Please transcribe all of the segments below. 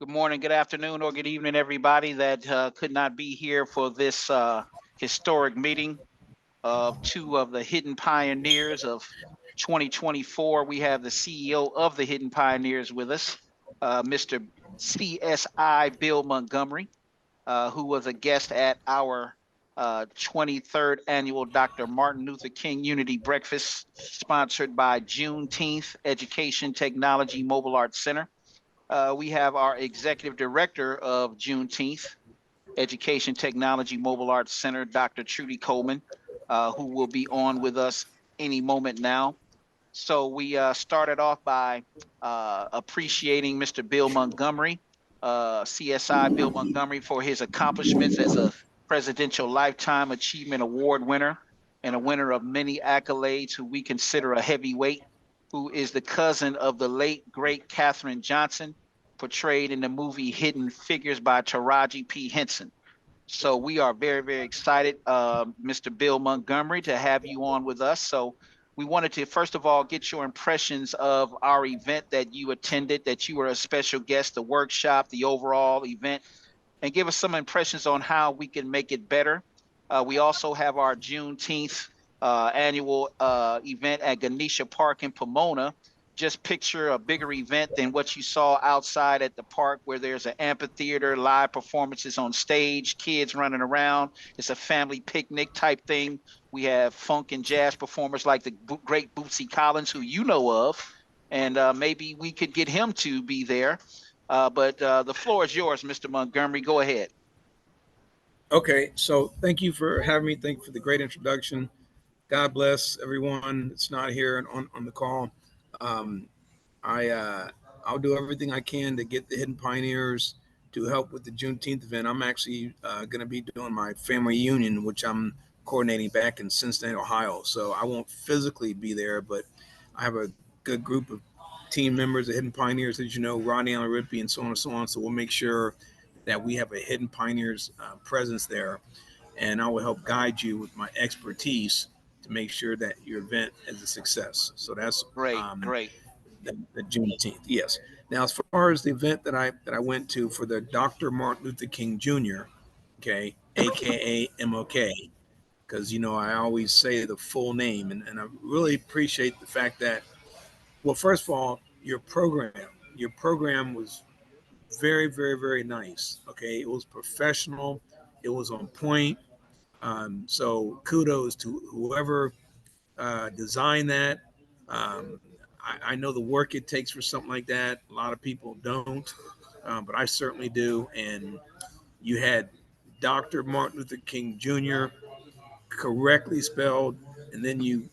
Good morning, good afternoon, or good evening, everybody that could not be here for this historic meeting of two of the hidden pioneers of 2024. We have the CEO of the Hidden Pioneers with us, Mr. CSI Bill Montgomery, who was a guest at our 23rd annual Dr. Martin Luther King Unity Breakfast, sponsored by Juneteenth Education Technology Mobile Arts Center. We have our executive director of Juneteenth Education Technology Mobile Arts Center, Dr. Trudy Coleman, who will be on with us any moment now. So we started off by appreciating Mr. Bill Montgomery, CSI Bill Montgomery, for his accomplishments as a Presidential Lifetime Achievement Award winner and a winner of many accolades, who we consider a heavyweight, who is the cousin of the late, great Katherine Johnson, portrayed in the movie Hidden Figures by Taraji P. Henson. So we are very, very excited, Mr. Bill Montgomery, to have you on with us. So we wanted to, first of all, get your impressions of our event that you attended, that you were a special guest, the workshop, the overall event, and give us some impressions on how we can make it better. We also have our Juneteenth annual event at Ganesha Park in Pomona. Just picture a bigger event than what you saw outside at the park, where there's an amphitheater, live performances on stage, kids running around. It's a family picnic type thing. We have funk and jazz performers like the great Bootsy Collins, who you know of, and maybe we could get him to be there. But the floor is yours, Mr. Montgomery. Go ahead. Okay, so thank you for having me. Thank you for the great introduction. God bless everyone that's not here on the call. Um, I'll do everything I can to get the Hidden Pioneers to help with the Juneteenth event. I'm actually going to be doing my family reunion, which I'm coordinating back in Cincinnati, Ohio. So I won't physically be there, but I have a good group of team members, the Hidden Pioneers, as you know, Ronnie Allen Rippey, and so on and so on. So we'll make sure that we have a Hidden Pioneers presence there, and I will help guide you with my expertise to make sure that your event is a success. So that's Great, great. the Juneteenth. Yes. Now, as far as the event that I went to for the Dr. Martin Luther King Jr., okay, aka MLK, because I always say the full name, and I really appreciate the fact that, well, first of all, your program was very, very, very nice. Okay, it was professional, it was on point. So kudos to whoever designed that. I know the work it takes for something like that. A lot of people don't, but I certainly do. And you had Dr. Martin Luther King Jr. correctly spelled, and then you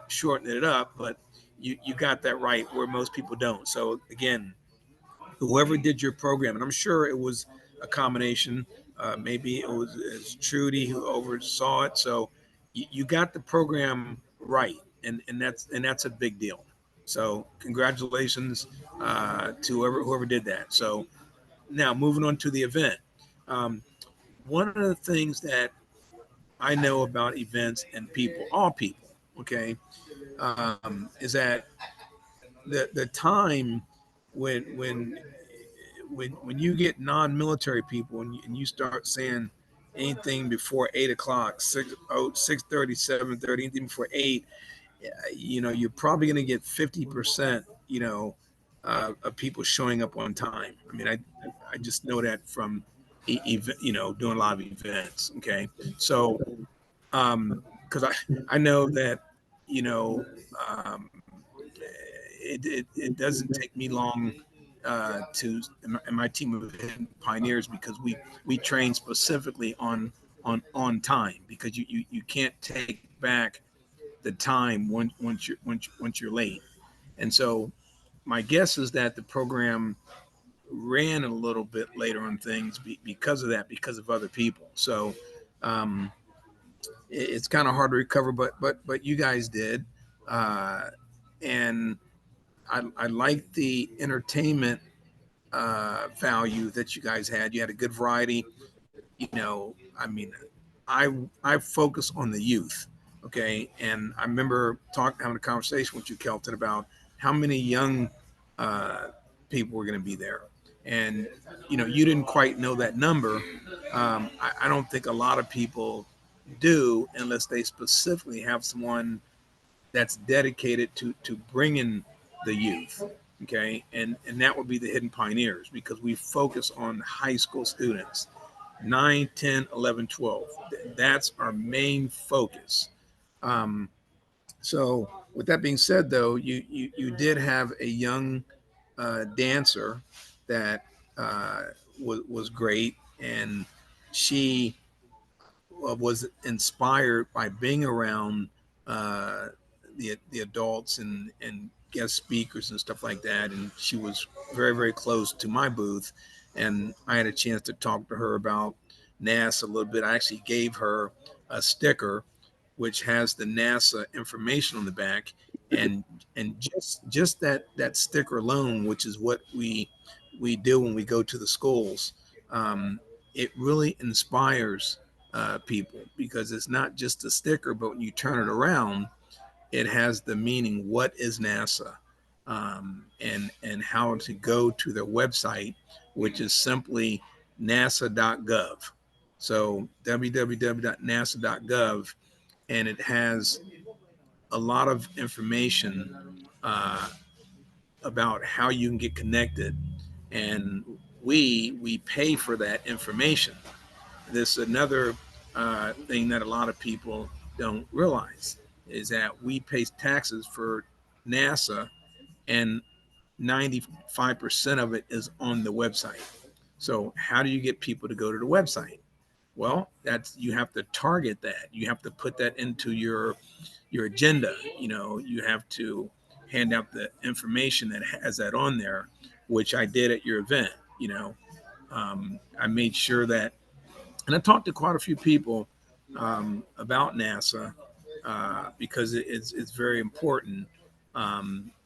shorten it up, but you got that right where most people don't. So again, whoever did your program, and I'm sure it was a combination. Maybe it's Trudy who oversaw it. So you got the program right, and that's a big deal. So congratulations to whoever did that. So now moving on to the event. Um, One of the things that I know about events and people, all people, okay, is that the time when when you get non-military people and you start saying anything before 8 o'clock, 6:30, 7:30, anything before 8, you're probably going to get 50%, of people showing up on time. I mean, I just know that from, doing a lot of events. Okay. So, because I know that, you know, um, it doesn't take me long and my team of pioneers, because we train specifically on time, because you can't take back the time once you're late. And so my guess is that the program ran a little bit later on things because of that, because of other people. So um, it's kind of hard to recover, but you guys did, uh, and I like the entertainment value that you guys had. You had a good variety. I mean, I focus on the youth, okay. And I remember having a conversation with you, Kelton, about how many young uh, people were going to be there. And you didn't quite know that number. I don't think a lot of people do unless they specifically have someone that's dedicated to bringing the youth. Okay, and that would be the Hidden Pioneers, because we focus on high school students, 9, 10, 11, 12. That's our main focus. um, so with that being said, though, you did have a young dancer that was great, and she was inspired by being around uh, the adults and guest speakers and stuff like that. And she was very very close to my booth, and I had a chance to talk to her about NASA a little bit. I actually gave her a sticker which has the NASA information on the back, and just that sticker alone, which is what we do when we go to the schools. It really inspires people, because it's not just a sticker, but when you turn it around, it has the meaning. What is NASA? And how to go to their website, which is simply nasa.gov. So www.nasa.gov, and it has a lot of information about how you can get connected, and we pay for that information. This is another thing that a lot of people don't realize, is that we pay taxes for NASA, and 95% of it is on the website. So how do you get people to go to the website? Well, that's, you have to target that. You have to put that into your agenda. You have to hand out the information that has that on there, which I did at your event. I made sure that, and I talked to quite a few people about NASA, because it's very important,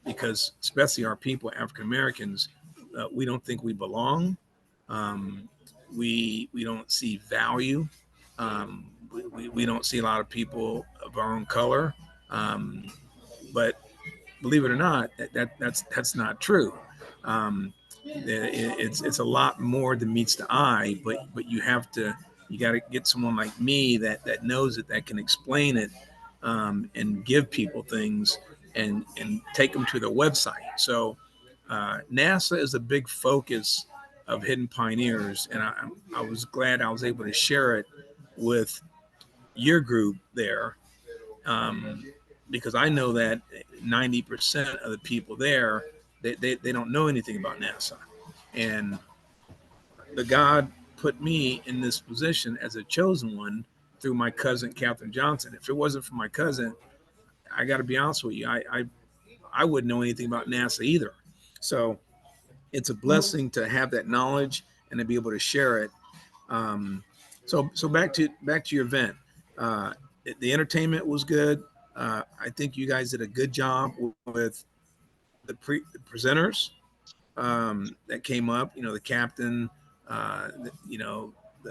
because especially our people, African Americans, we don't think we belong. Um, we don't see value. We don't see a lot of people of our own color. Um, but believe it or not, that's not true. Um, it's a lot more than meets the eye, but you got to get someone like me that knows it, that can explain it, and give people things, and take them to their website. So NASA is a big focus of Hidden Pioneers, and I was glad I was able to share it with your group there, um, because I know that 90% of the people there, they don't know anything about NASA. And the God put me in this position as a chosen one through my cousin, Katherine Johnson. If it wasn't for my cousin, I got to be honest with you, I wouldn't know anything about NASA either. So it's a blessing to have that knowledge and to be able to share it. Um, so back to your event. Uh, the entertainment was good. I think you guys did a good job with the presenters that came up. The captain, the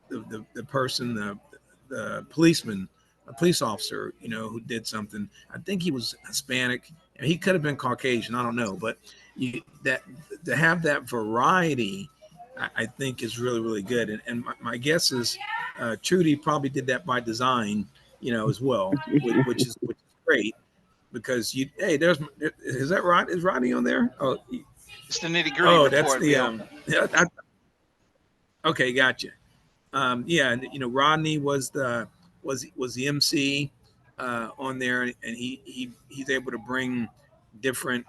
the person, the policeman, a police officer, who did something. I think he was Hispanic, and he could have been Caucasian. I don't know, but that to have that variety, I think is really really good. And my guess is Trudy probably did that by design, as well, which is great, because hey, is that Rod? Is Rodney on there? It's the nitty gritty Oh, that's report, the Bill. okay, gotcha. Yeah, and Rodney was the MC on there, and he's able to bring different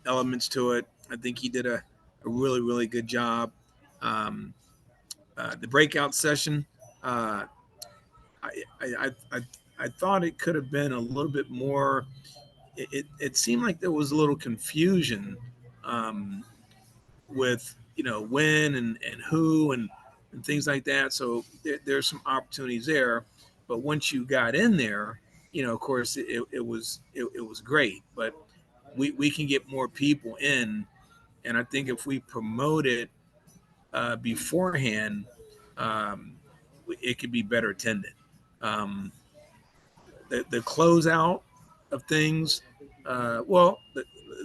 elements to it. I think he did a really really good job. Um, the breakout session, uh, I, I I I thought it could have been a little bit more. It seemed like there was a little confusion um, with when and who and things like that. So there's some opportunities there. But once you got in there, of course it was great. But we can get more people in, and I think if we promote it beforehand, um, it could be better attended. Um, the closeout of things, well,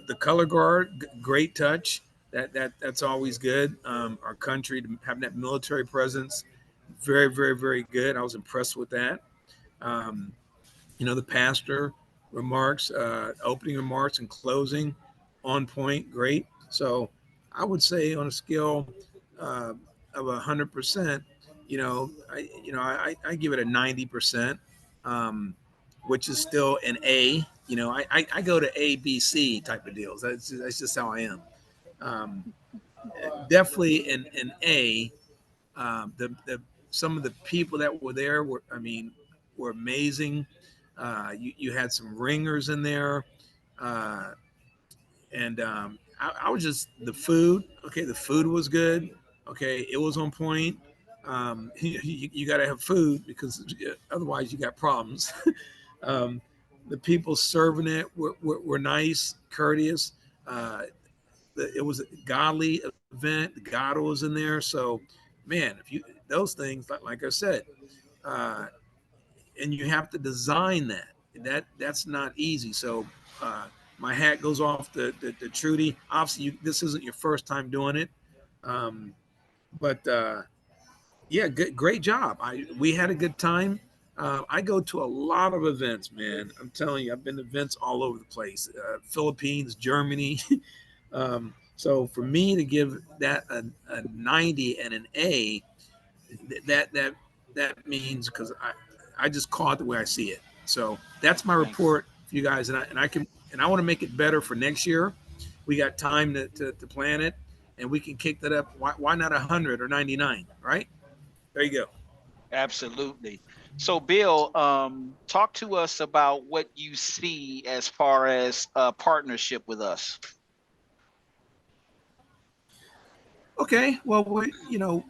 the color guard, great touch. That's always good. Our country having that military presence, very very very good. I was impressed with that. Um, the pastor remarks, opening remarks and closing, on point, great. So I would say on a scale uh, of 100%, I give it a 90%, um, which is still an A. I go to A, B, C type of deals. That's just how I am. Um, Definitely an A. The Some of the people that were there were amazing. You had some ringers in there, uh, and I was just the food. Okay, the food was good. Okay, it was on point. You got to have food because otherwise you got problems. um, the people serving it were nice, courteous. Uh, it was a godly event. God was in there. So, man, if you those things, like I said, uh, and you have to design that. That's not easy. So, uh, my hat goes off to Trudy. Obviously, this isn't your first time doing it, um, but yeah, great job. We had a good time. I go to a lot of events, man. I'm telling you, I've been to events all over the place. Philippines, Germany. So for me to give that a 90 and an A, that that that means because I just call it the way I see it. So that's my Thanks. report for you guys, and I want to make it better for next year. We got time to plan it, and we can kick that up. Why not 100 or 99? Right there you go. Absolutely. So, Bill, talk to us about what you see as far as a partnership with us. Okay, well, the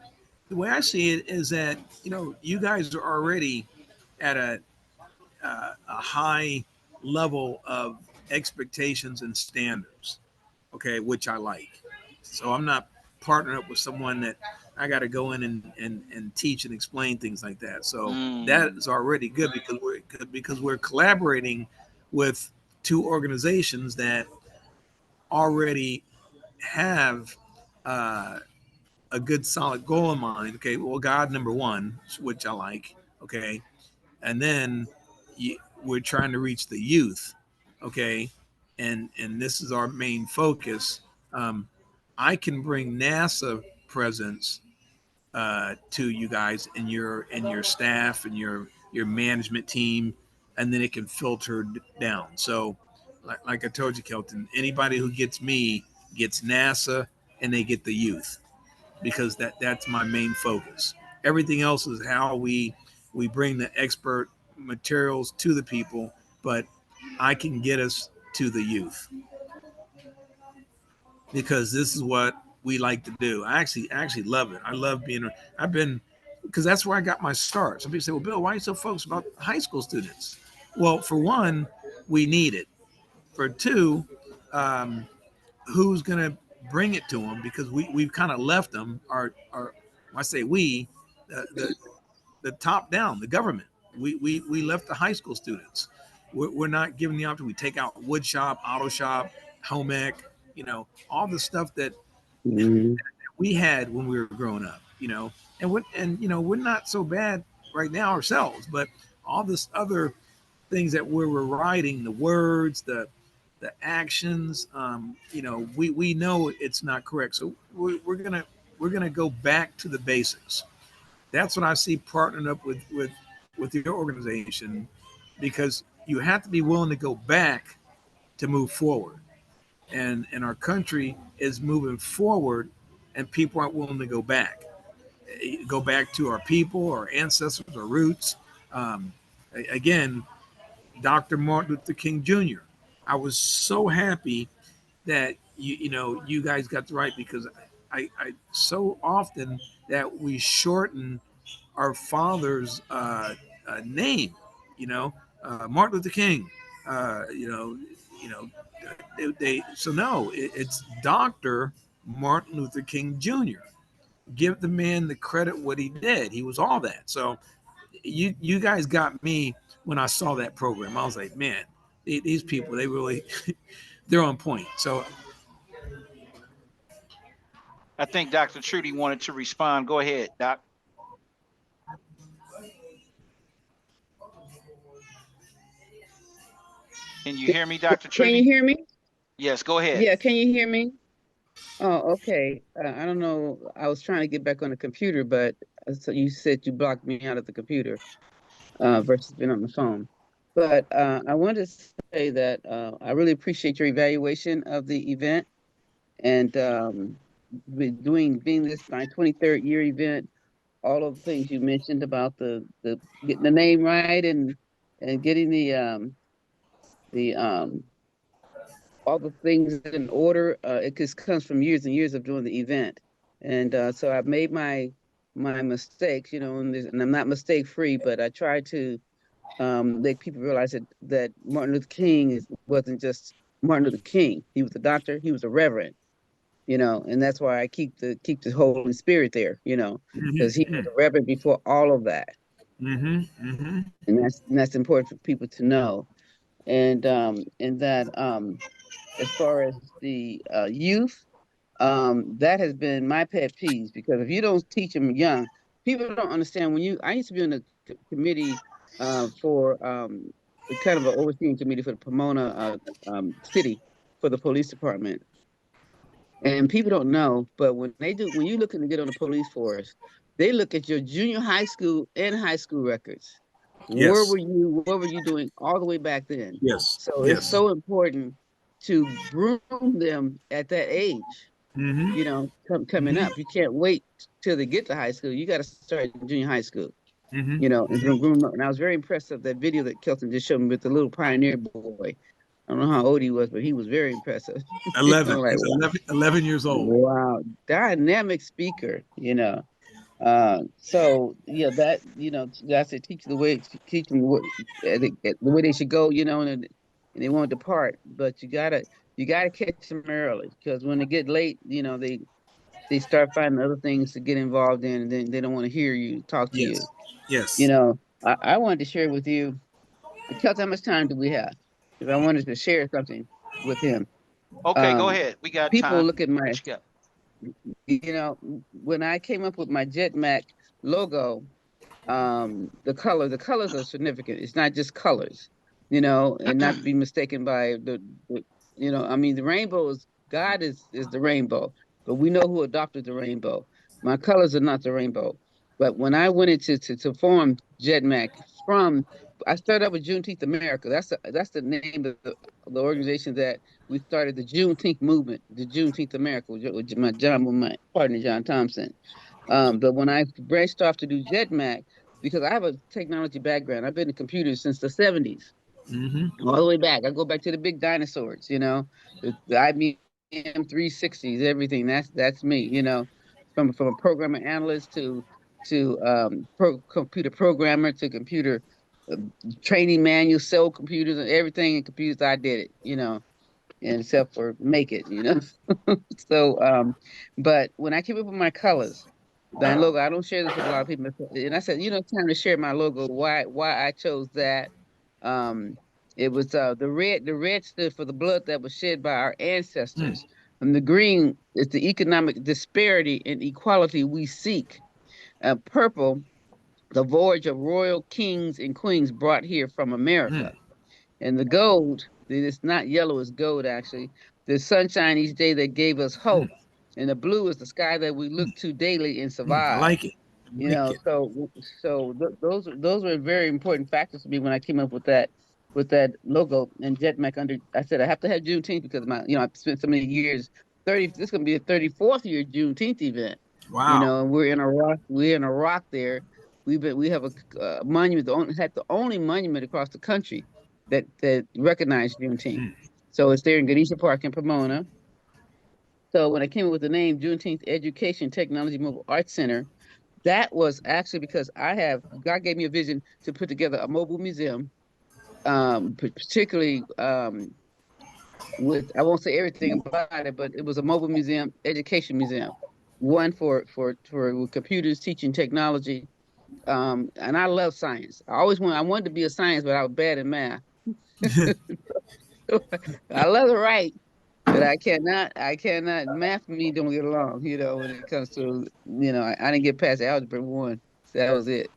way I see it is that you guys are already at a high level of expectations and standards, okay, which I like. So I'm not partnering up with someone that I got to go in and teach and explain things like that. So that Mm, is already good because we're collaborating with two organizations that already have uh, a good solid goal in mind. Okay, well, God number one, which I like. Okay, and then we're trying to reach the youth. Okay, and this is our main focus. um, I can bring NASA presence to you guys and your staff and your management team, and then it can filter down. So like I told you, Kelton, anybody who gets me gets NASA and they get the youth because that's my main focus. Everything else is how we bring the expert materials to the people, but I can get us to the youth because this is what we like to do. I actually love it. I love being. I've been because that's where I got my start. Some people say, "Well, Bill, why are you so focused about high school students?" Well, for one, we need it. For two, um, who's going to bring it to them because we've kind of left them. Our when I say we, the top down, the government. We left the high school students. We're not giving the opportunity. We take out wood shop, auto shop, home ec, all the stuff that Mhm. we had when we were growing up, we're not so bad right now ourselves, but all this other things that we were writing, the words, the actions, we know it's not correct. So we're gonna go back to the basics. That's what I see partnering up with your organization, because you have to be willing to go back to move forward. And our country is moving forward, and people aren't willing to go back to our people, our ancestors, our roots. Um, Again, Dr. Martin Luther King Jr. I was so happy that you guys got the right, because I so often that we shorten our father's name, Martin Luther King, you know, so no, it's Dr. Martin Luther King Jr. Give the man the credit what he did. He was all that. So you guys got me when I saw that program. I was like, man, these people, they really they're on point. So I think Dr. Trudy wanted to respond. Go ahead, Doc. Can you hear me, Dr. Can you Trudy? hear me? Yes, go ahead. Yeah, can you hear me? Oh, okay. I don't know. I was trying to get back on the computer, but so you said you blocked me out of the computer versus being on the phone. But I wanted to say that I really appreciate your evaluation of the event and being this my 23rd year event. All of the things you mentioned about the getting the name right and getting the all the things in order. It just comes from years and years of doing the event, and so I've made my mistakes, and I'm not mistake free, but I try to make people realize that Martin Luther King wasn't just Martin Luther King. He was a doctor. He was a reverend. And that's why I keep the Holy Spirit there. Because he was Mm-hmm. a reverend before all of that, Mm-hmm. Mm-hmm. and that's important for people to know. And that as far as the youth, that has been my pet peeve because if you don't teach them young, people don't understand. I used to be on the committee for kind of an overseeing committee for the Pomona city for the police department. And people don't know, but when you're looking to get on the police force, they look at your junior high school and high school records. Where Yes. were you? What were you doing all the way back then? Yes. So it's Yes. so important to groom them at that age. Mm-hmm. Coming Mm-hmm. up, you can't wait till they get to high school. You got to start in junior high school. Mm-hmm. And Mm-hmm. groom them up. And I was very impressed of that video that Kelton just showed me with the little pioneer boy. I don't know how old he was, but he was very impressive. I'm 11. like, He's wow. 11 years old. Wow, dynamic speaker. So yeah, that I said teach them the way they should go, and they won't depart. But you gotta catch them early because when they get late, they start finding other things to get involved in, and then they don't want to hear you talk to you. Yes. Yes. You know, I wanted to share with you because how much time do we have? If I wanted to share something with him, Okay, go um, ahead. We got people time. look at my What you got? you know, when I came up with my J.E.T.M.A.C logo, the colors are significant. It's not just colors, and not to be mistaken by I mean, the rainbow is God is the rainbow, but we know who adopted the rainbow. My colors are not the rainbow. But when I went into to form J.E.T.M.A.C I started out with Juneteenth America. That's the name of the organization that we started the Juneteenth movement, the Juneteenth America with my partner John Thompson. But when I branched off to do J.E.T.M.A.C, because I have a technology background, I've been in computers since the 70s, Mm-hmm. all the way back. I go back to the big dinosaurs, the IBM 360s, everything. That's me, from a programmer analyst to computer programmer to computer uh, training manual, sell computers and everything in computers. I did it, and except for make it. So, but when I came up with my colors, my logo, I don't share this with a lot of people. And I said, it's time to share my logo. Why I chose that. Um, it was the red. The red stood for the blood that was shed by our ancestors, and the green is the economic disparity and equality we seek. Purple, the voyage of royal kings and queens brought here from Mm-hmm. America. And the gold, it's not yellow, it's gold actually. The sunshine each day that gave us hope. And the blue is the sky that we look to daily and I survive. like it. I like it. Those were very important factors to me when I came up with that logo and J.E.T.M.A.C under. I said I have to have Juneteenth because I've spent so many years. This is going to be a 34th year Juneteenth event. Wow. And we're in Iraq. We're in Iraq there. We have a monument, the only monument across the country that recognized Juneteenth. Mm. So it's there in Ganesha Park in Pomona. So when I came up with the name Juneteenth Education Technology Mobile Arts Center, that was actually because God gave me a vision to put together a mobile museum, particularly with, I won't say everything about it, but it was a mobile museum, education museum, one for computers, teaching technology. And I love science. I wanted to be a science, but I was bad in math. I love to write. But I cannot, math and me don't get along, when it comes to, I didn't get past algebra one. So that was it.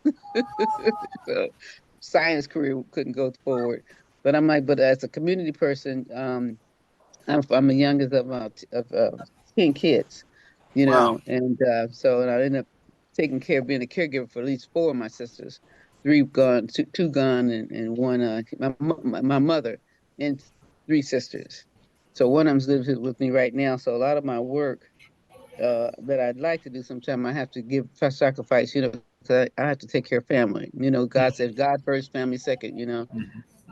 So science career couldn't go forward. But I'm like, but as a community person, I'm the youngest of 10 kids, Wow. and I ended up taking care of being a caregiver for at least four of my sisters, three gone, two gone, and one my mother and three sisters. So one of them's lives with me right now. So a lot of my work that I'd like to do sometime, I have to give sacrifice, 'cause I have to take care of family. God says God first, family second. And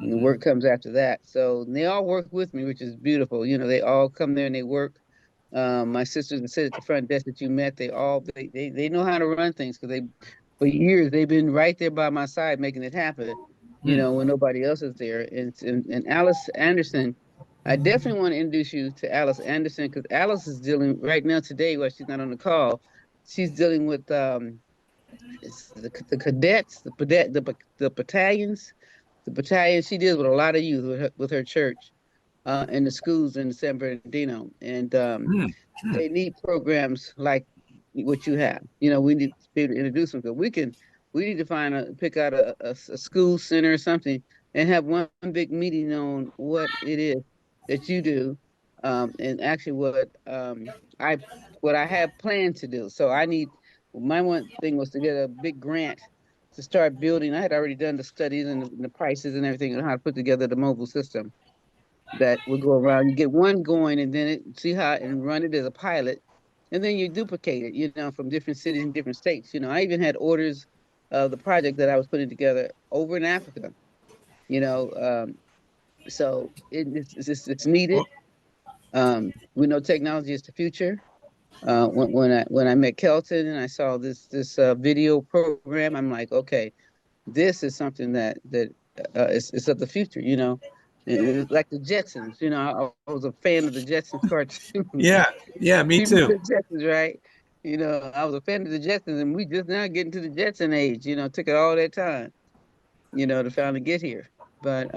the Mhm. work comes after that. So they all work with me, which is beautiful. They all come there and they work. My sisters that sit at the front desk that you met, they know how to run things because for years they've been right there by my side making it happen. Mhm. When nobody else is there. And Alice Anderson, I definitely want to introduce you to Alice Anderson because Alice is dealing right now today while she's not on the call. She's dealing with it's the cadets, the battalions, the battalion. She deals with a lot of youth with her church, and the schools in San Bernardino, and Mhm. they need programs like what you have. We need to be able to introduce them because we need to pick out a school center or something and have one big meeting on what it is that you do, and actually I what I have planned to do. So my one thing was to get a big grant to start building. I had already done the studies and the prices and everything on how to put together the mobile system that would go around. You get one going and then see how and run it as a pilot, and then you duplicate it. From different cities and different states. I even had orders of the project that I was putting together over in Africa. You know, um, so it's needed. Well, We know technology is the future. When I met Kelton and I saw this video program, I'm like, okay, this is something that is of the future. It's like the Jetsons. I was a fan of the Jetsons cartoon. yeah, yeah, me You remember too. the Jetsons, right? I was a fan of the Jetsons, and we just now getting to the Jetson age. It took it all that time, to finally get here. But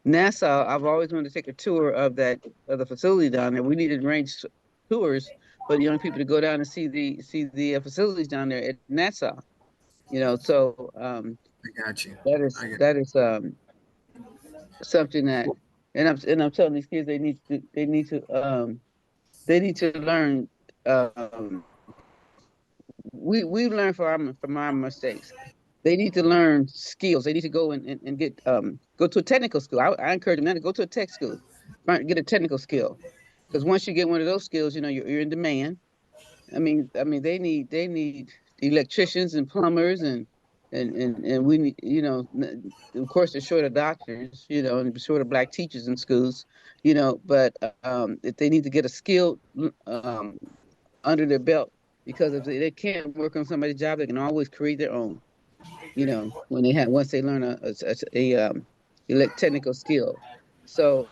NASA, I've always wanted to take a tour of the facility down there. We need to arrange tours for the young people to go down and see the facilities down there at NASA. So I got you. that is I got. that is something that, and I'm telling these kids they need to learn. Um, we learn from our mistakes. They need to learn skills. They need to go and go to a technical school. I encourage them now to go to a tech school, get a technical skill, because once you get one of those skills, you're in demand. I mean, they need electricians and plumbers and we need, of course, they're short of doctors, and short of black teachers in schools, but if they need to get a skill under their belt, because if they can't work on somebody's job, they can always create their own. When once they learn a technical skill. So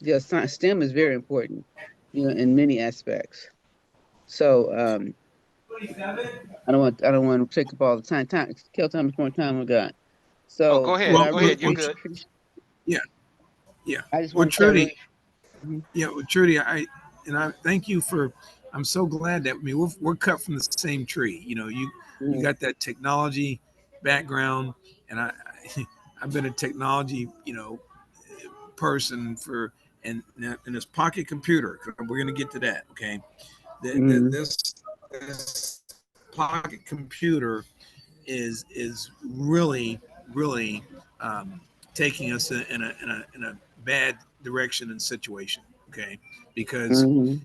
yeah, STEM is very important, in many aspects. So I don't want to take up all the time. Kill how much more time we got. Oh, go So, but ahead. I Well, Go really ahead. You're well, good. appreciate. yeah, yeah. I just Well, want to say I Trudy, really. Mhm, yeah, well, Trudy, I thank you for. I'm so glad that we're cut from the same tree. You mhm, got that technology background, and I've been a technology person for and this pocket computer. We're gonna get to that. Okay, mhm, this pocket computer is really um, taking us in a bad direction and situation. Okay, because mhm.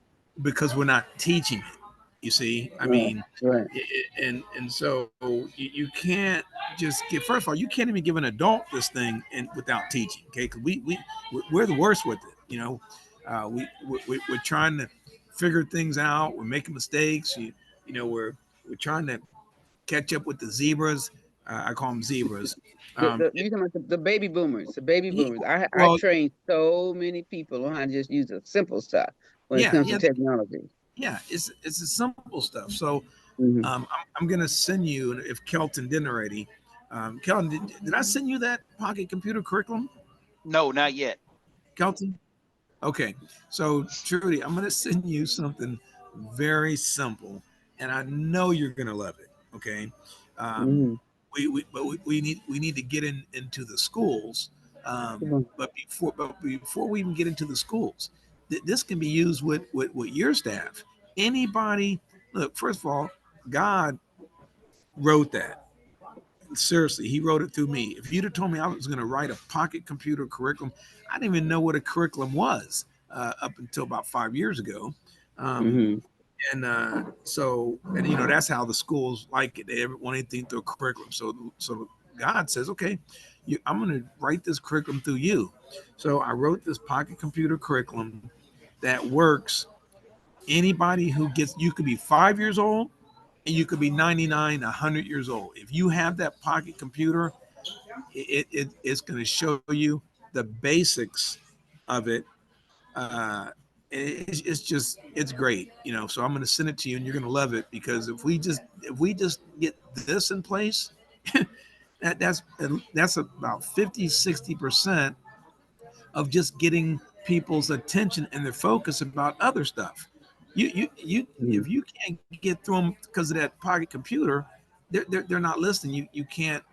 we're not teaching it. You see, I Right, mean, right. and so you can't just give. First of all, you can't even give an adult this thing without teaching. Okay, because we're the worst with it. We're trying to figure things out. We're making mistakes. We're trying to catch up with the zebras. I call them zebras. Um, You talking about the baby boomers? The baby boomers. I well, trained so many people on how to just use the simple stuff when it yeah, comes to yeah, technology. yeah. It's the simple stuff. So Hmm. I'm gonna send you if Kelton didn't already. Kelton, did I send you that pocket computer curriculum, No, not yet. Kelton? Okay, so Trudy, I'm going to send you something very simple, and I know you're going to love it. Okay, um, Mm-hmm. we need to get into the schools. But before we even get into the schools, this can be used with your staff. Anybody, look. First of all, God wrote that. Seriously, He wrote it through me. If you'd have told me I was going to write a pocket computer curriculum, I didn't even know what a curriculum was up until about 5 years ago. Um, Mm-hmm. and you know that's how the schools like it. They want anything through a curriculum. So God says, okay, I'm going to write this curriculum through you. So I wrote this pocket computer curriculum that works. Anybody who gets, you could be 5 years old and you could be 99, 100 years old. If you have that pocket computer, it's going to show you the basics of it. uh, it's just it's great, you know. So I'm going to send it to you, and you're going to love it because if we just get this in place, that's about 50-60% of just getting people's attention and their focus about other stuff. You Mm-hmm. if you can't get through them because of that pocket computer, they're not listening. You can't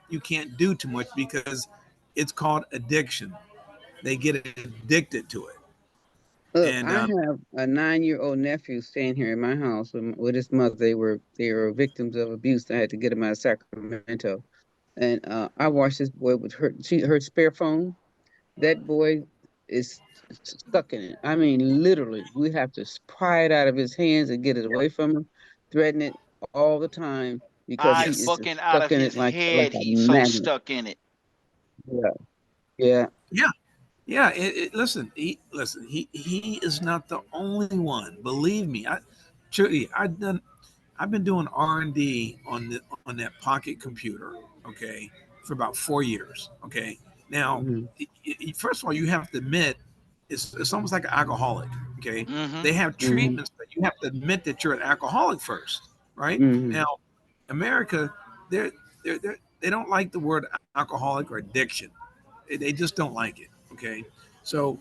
do too much because it's called addiction. They get addicted to it. Look, And I have a 9-year-old nephew staying here in my house with his mother. They were victims of abuse. I had to get him out of Sacramento, and I watched this boy with her spare phone. That boy is stuck in it. I mean, literally, we have to pry it out of his hands and get it away from him, threaten it all the time because he Eyes is yes, just bucking out stuck of in his it like head. a He's so magnet. stuck in it. Yeah, yeah. yeah, yeah. Listen, he is not the only one. Believe me, truly, I've been doing R&D on that pocket computer, okay, for about 4 years. Okay, now Hmm. first of all, you have to admit it's almost like an alcoholic. Okay, Mm-hmm. they have Hmm. treatments, but you have to admit that you're an alcoholic first, right? Hmm. Now, America, they don't like the word alcoholic or addiction. They just don't like it. Okay, so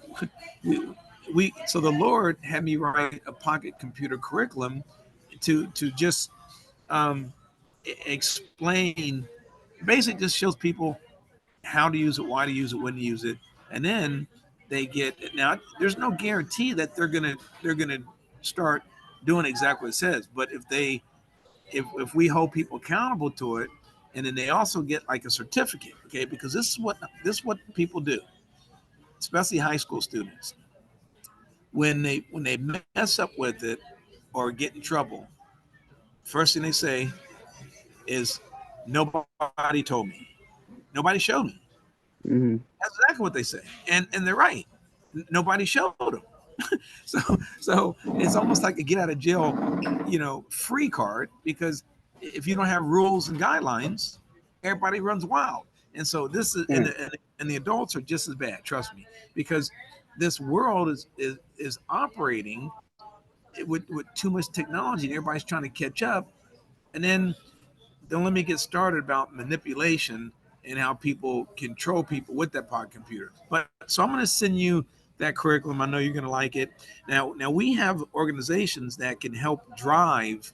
we so the Lord had me write a pocket computer curriculum to just um, explain. Basically, just shows people how to use it, why to use it, when to use it, and then they get. Now there's no guarantee that they're gonna start doing exactly what it says, but if we hold people accountable to it, and then they also get like a certificate, okay, because this is what people do, especially high school students, when they mess up with it or get in trouble, first thing they say is nobody told me, nobody showed me. Hmm. That's exactly what they say, and they're right. Nobody showed them. So it's almost like a get out of jail, free card, because if you don't have rules and guidelines, everybody runs wild. And so this is Right. and the adults are just as bad. Trust me, because this world is operating with too much technology, and everybody's trying to catch up. And then don't let me get started about manipulation and how people control people with that pocket computer. But so I'm going to send you that curriculum. I know you're going to like it. Now we have organizations that can help drive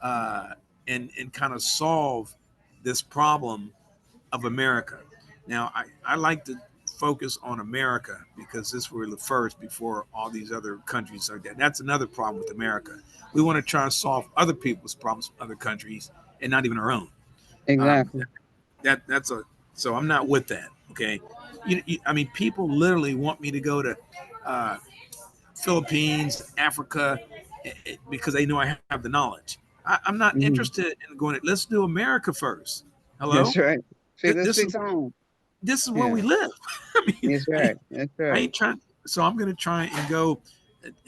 uh, and kind of solve this problem of America. Now I like to focus on America because this were the first before all these other countries like that. That's another problem with America. We want to try and solve other people's problems, other countries, and not even our own. Um, Exactly. that's a so I'm not with that. Okay, I mean, people literally want me to go to uh, Philippines, Africa, because they know I have the knowledge. I'm not Hmm. interested in going. Let's do America first. That's Hello, right. Let's this is fix home. where Yeah, we live. I mean, that's right. That's I right. ain't trying. So I'm going to try and go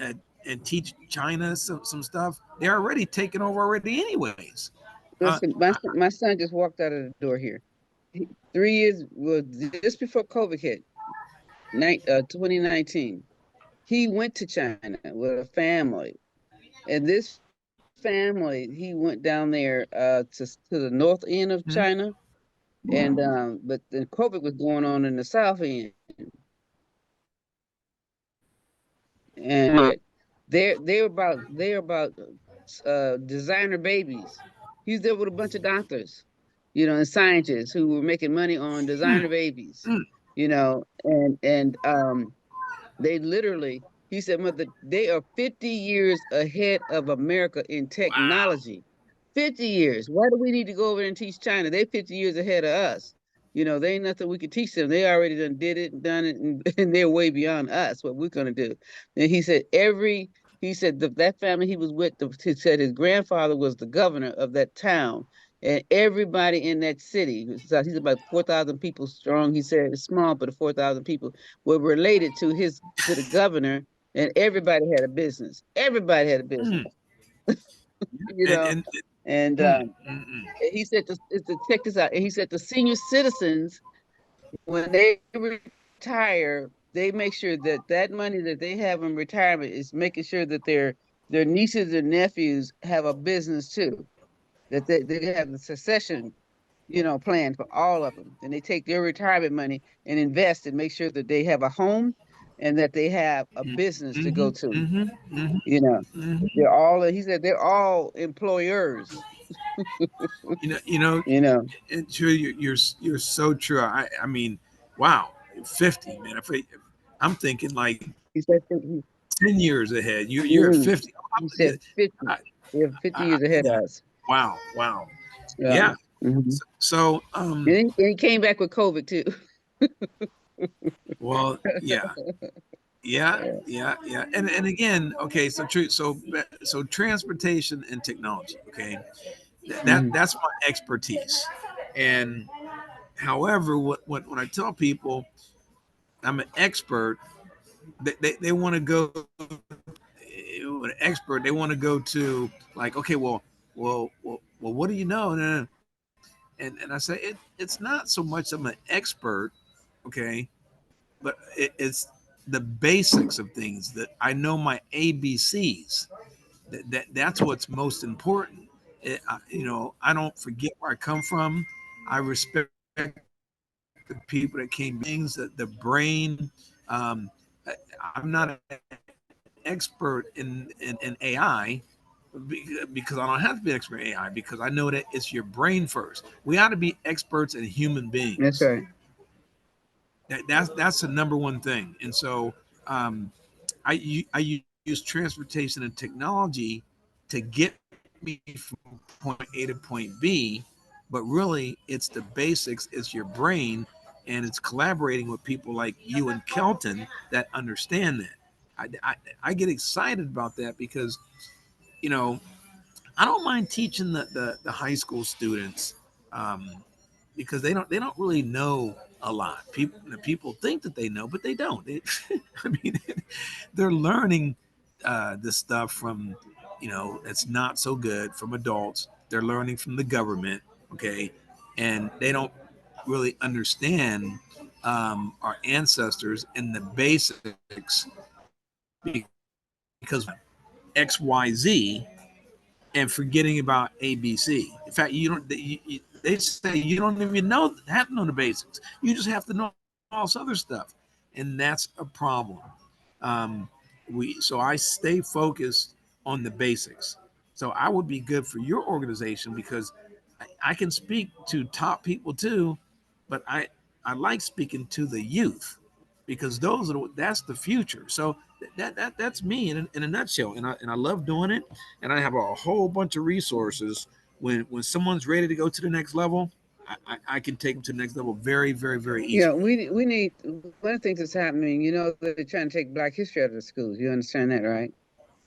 uh, and teach China some stuff. They're already taking over already, anyways. Uh, Listen, my son just walked out of the door here. 3 years was just before COVID hit, 2019. He went to China with a family, and this family he went down there to the north end of mhm. China, and but then COVID was going on in the south end. and they're about designer babies. He's there with a bunch of doctors, and scientists who were making money on Mm, designer babies, mm, and they literally, he said, Mother, they are 50 years ahead of America in wow. technology. 50 years. Why do we need to go over and teach China? They're 50 years ahead of us. They ain't nothing we could teach them. They already did it and done it, and, and they're way beyond us, what we're going to do. And he said that family he was with, he said his grandfather was the governor of that town. And everybody in that city, he's about 4,000 people strong. He said it's small, but 4,000 people were related to the governor, and everybody had a business. Everybody had a business, Mm, you and know. and And he said, check this out. And he said the senior citizens, when they retire, they make sure that that money that they have in retirement is making sure that their nieces and nephews have a business too. That they have the succession, plan for all of them. And they take their retirement money and invest and make sure that they have a home and that they have a business to go mm-hmm, to. mm-hmm, mm-hmm, You know, mm-hmm. he said they're all employers, You know, you know. and true. You're so true. I mean, wow, 50, man. I'm thinking like He said, 10 years ahead. You're at mm, 50. he said 50. I, They're 50 years ahead yeah. of us. Wow. Wow. Yeah. Yeah. Hmm. So, And he came back with COVID too. well, yeah. Yeah, yeah, yeah, and again, okay, so transportation and technology, okay, Hmm. that's my expertise, and however, when I tell people I'm an expert, they want to go an expert, they want to go to like, okay, well, what do you know? And I say it's not so much I'm an expert, okay, but it's the basics of things that I know my ABCs. That's what's most important. I don't forget where I come from. I respect the people that came things that the brain. Um, I'm not an expert in AI because I don't have to be an expert in AI because I know that it's your brain first. We ought to be experts in human That's beings. right. That's the number one thing. And so um, I use transportation and technology to get me from point A to point B, but really it's the basics. It's your brain, and it's collaborating with people like you and Kelton that understand that. I get excited about that because you know I don't mind teaching the high school students um, because they don't really know a lot. People think that they know, but they don't. I mean, they're learning this stuff from it's not so good from adults. They're learning from the government, okay, and they don't really understand our ancestors and the basics because XYZ and forgetting about ABC. In fact, you don't. They say you don't even have to know the basics. You just have to know all this other stuff, and that's a problem. Um, so I stay focused on the basics. So I would be good for your organization because I can speak to top people too, but I like speaking to the youth because that's the future. So that's me in a nutshell, and I love doing it, and I have a whole bunch of resources. When someone's ready to go to the next level, I can take them to the next level very, very, very Yeah, easily. we need one of the things that's happening. They're trying to take Black history out of the schools. You understand that, right?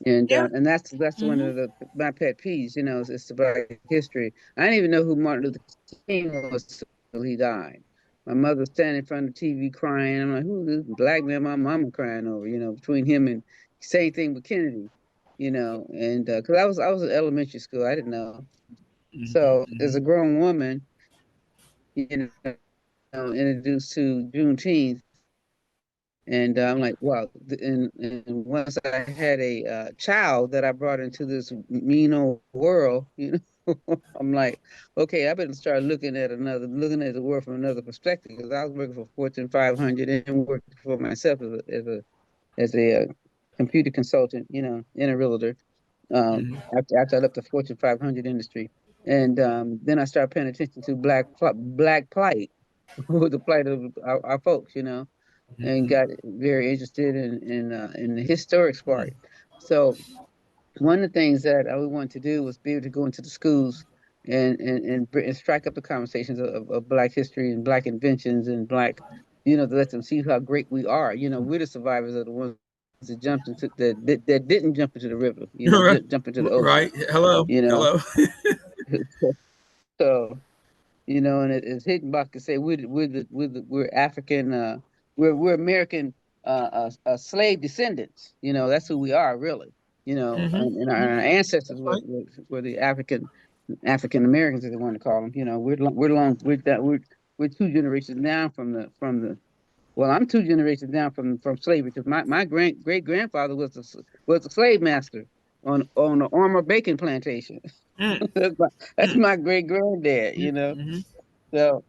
Yeah. And that's one Mm-hmm. of my pet peeves. It's the Black history. I didn't even know who Martin Luther King was till he died. My mother standing in front of the TV crying. I'm like, who this black man? My mama crying over. Between him and same thing with Kennedy. And because I was in elementary school, I didn't know. So as Mm-hmm. a grown woman, introduced to Juneteenth. And I'm like, wow. And once I had a child that I brought into this mean old world, I'm like, okay, I better start looking at the world from another perspective because I was working for Fortune 500 and working for myself as a computer consultant, and a realtor. Hmm. After I left the Fortune 500 industry, and then I started paying attention to black plight, the plight of our folks, and Hmm. got very interested in the historic part. So one of the things that we wanted to do was be able to go into the schools and strike up the conversations of Black history and Black inventions and Black, to let them see how great we are. We're the survivors of the ones that jumped into that didn't jump into the river, Right. jump into the ocean, Right. Hello. you know. Hello. So, and as Hittenbach could say, we're African, we're American slave descendants. That's who we are, really. Hmm. And our ancestors Right. were the African Americans, as they want to call them. We're 2 generations down from the. Well, I'm 2 generations down from slavery because my great grandfather was a slave master on the Armour Bacon plantation. Mm. That's my great granddad. Mm-hmm. So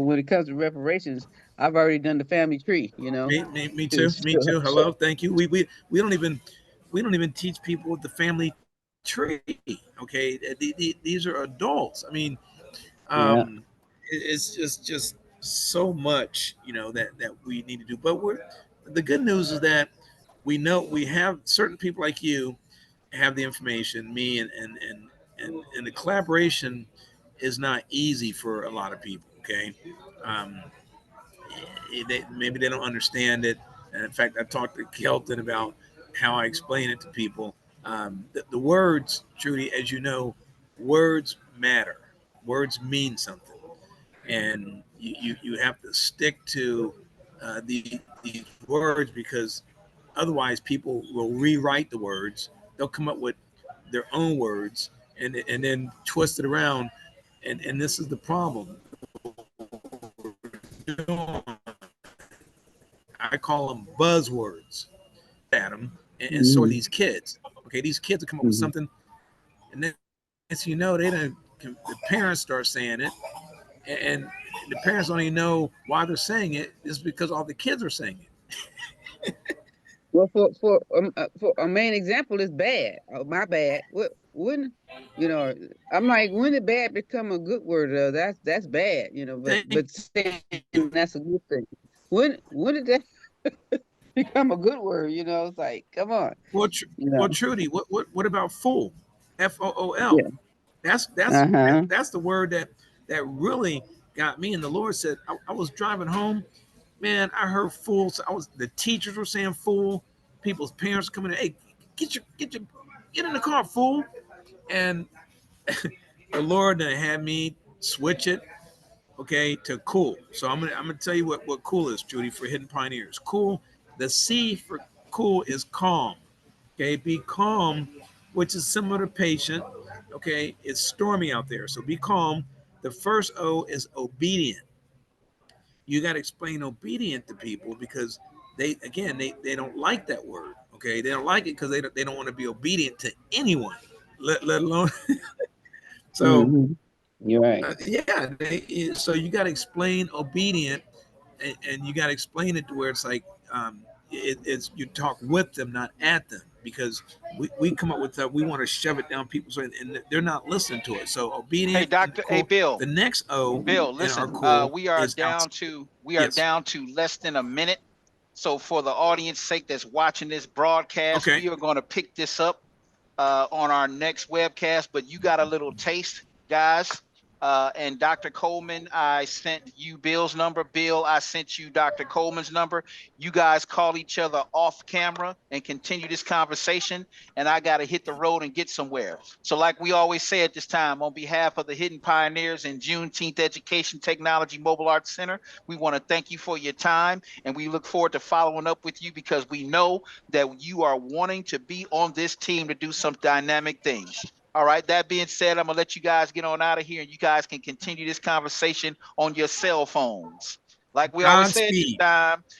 when it comes to reparations, I've already done the family tree. Me To too. Me too. show. Hello. Thank you. We don't even teach people the family tree. Okay, these are adults. I mean, Yeah. um, it's just so much that we need to do. But the good news is that we know we have certain people like you have the information. Me and the collaboration is not easy for a lot of people. Okay. Um, maybe they don't understand it. And in fact, I talked to Kelton about how I explain it to people. The words, Trudy, as you know, words matter. Words mean something, and you have to stick to these words because otherwise people will rewrite the words. They'll come up with their own words and then twist it around. And this is the problem. I call them buzzwords at them, and so are Hmm. these kids. Okay, these kids will come up with Hmm. something, and then as you know, they don't. The parents start saying it, and the parents don't even know why they're saying it. It's because all the kids are saying it. Well, for a main example is bad. Oh, my bad. What wouldn't you know? I'm like, when did bad become a good word? That's bad. But Thank saying you. that's a good thing. When did that become a good word? It's like, come on. Well, You well, know. Trudy, what about fool? FOOL. Yeah. That's Uh huh. that's the word that really got me. And the Lord said, I was driving home, man. I heard fool. So the teachers were saying fool. People's parents coming in. Hey, get in the car, fool. And the Lord had me switch it, okay, to cool. So I'm gonna tell you what cool is, Judy, for Hidden Pioneers. Cool. The C for cool is calm. Okay, be calm, which is similar to patient. Okay, it's stormy out there, so be calm. The first O is obedient. You got to explain obedient to people because they don't like that word. Okay, they don't like it because they don't want to be obedient to anyone, let alone. So Hmm. You're right. yeah, so you got to explain obedient, and you got to explain it to where it's like it's you talk with them, not at them, because we come up with that we want to shove it down people's way, and they're not listening to it. So Hey, obedient and Doctor. Hey, cool. Bill. The next O Bill, in our listen. cool We are is down outside. to Yes. less than a minute. So for the audience sake that's watching this broadcast, Okay. we are going to pick this up on our next webcast, but you got a little taste, guys. And Dr. Coleman, I sent you Bill's number. Bill, I sent you Dr. Coleman's number. You guys call each other off camera and continue this conversation. And I got to hit the road and get somewhere. So, like we always say at this time, on behalf of the Hidden Pioneers and Juneteenth Education Technology Mobile Arts Center, we want to thank you for your time. And we look forward to following up with you because we know that you are wanting to be on this team to do some dynamic things. All right. That being said, I'm going to let you guys get on out of here and you guys can continue this conversation on your cell phones. Like we always say at this Godspeed. time,